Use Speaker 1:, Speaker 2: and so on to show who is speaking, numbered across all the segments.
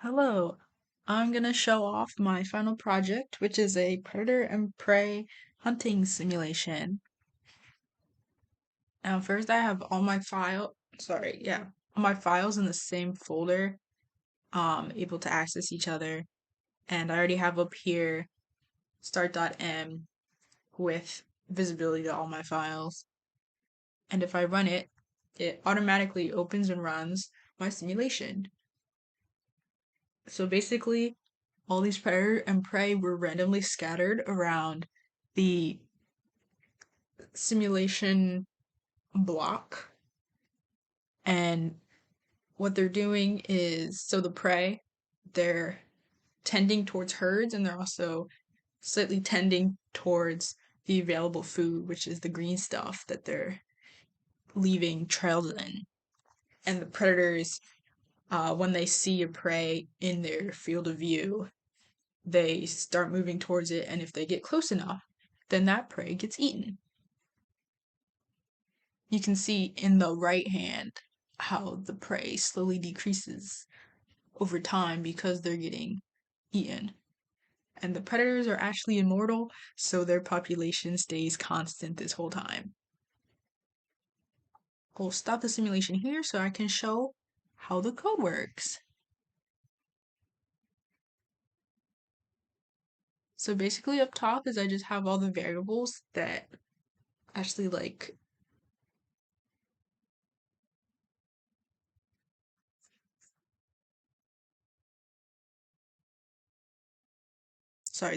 Speaker 1: Hello, I'm gonna show off my final project, which is a predator and prey hunting simulation. Now, first I have all my all my files in the same folder, able to access each other. And I already have up here start.m with visibility to all my files. And if I run it, it automatically opens and runs my simulation. So basically, all these predator and prey were randomly scattered around the simulation block. And what they're doing is so the prey, they're tending towards herds and they're also slightly tending towards the available food, which is the green stuff that they're leaving trails in. And the predators, when they see a prey in their field of view, they start moving towards it, and if they get close enough, then that prey gets eaten. You can see in the right hand how the prey slowly decreases over time because they're getting eaten. And the predators are actually immortal, so their population stays constant this whole time. I'll stop the simulation here so I can show how the code works. So basically up top is I just have all the variables that actually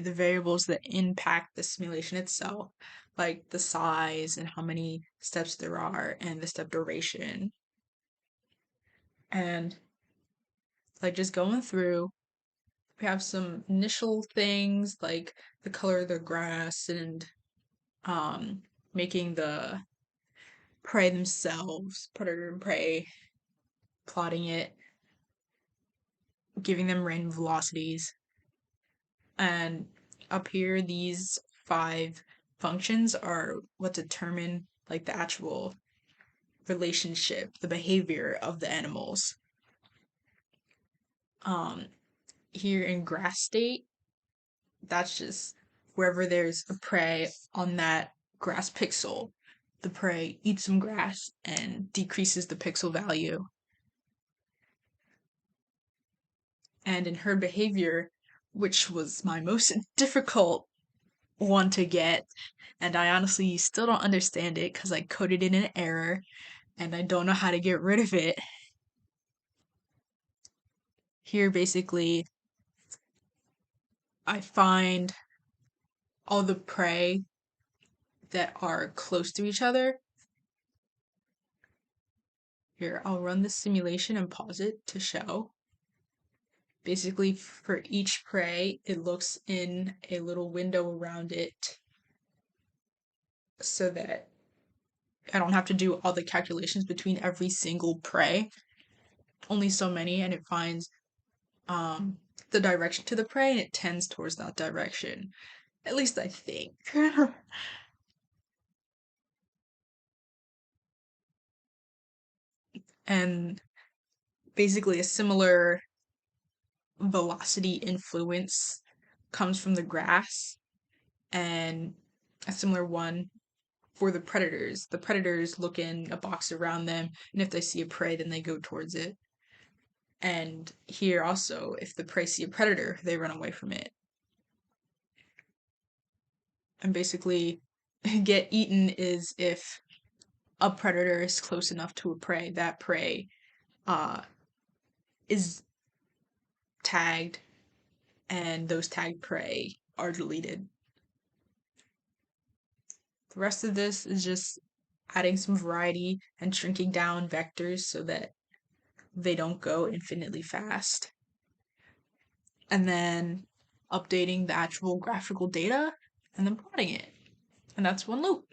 Speaker 1: the variables that impact the simulation itself, like the size and how many steps there are and the step duration. And just going through, we have some initial things like the color of the grass and um making the prey themselves, predator and prey, plotting it, giving them random velocities. And up here, these 5 functions are what determine the actual relationship, the behavior of the animals. Um, Here in grass state, that's just wherever there's a prey on that grass pixel, the prey eats some grass and decreases the pixel value. And in herd behavior, which was my most difficult one to get, and I honestly still don't understand it because I coded in an error and I don't know how to get rid of it. Here, basically, I find all the prey that are close to each other. Here, I'll run the simulation and pause it to show. Basically, for each prey, it looks in a little window around it so that I don't have to do all the calculations between every single prey. Only so many, and it finds the direction to the prey and it tends towards that direction. At least I think. And basically, a similar velocity influence comes from the grass, and a similar one for the predators. The predators look in a box around them, and if they see a prey, then they go towards it. And here also, if the prey see a predator, they run away from it. And basically, get eaten is if a predator is close enough to a prey, that prey uh, is tagged, and those tagged prey are deleted. The rest of this is just adding some variety and shrinking down vectors so that they don't go infinitely fast. And then updating the actual graphical data and then plotting it. And that's one loop.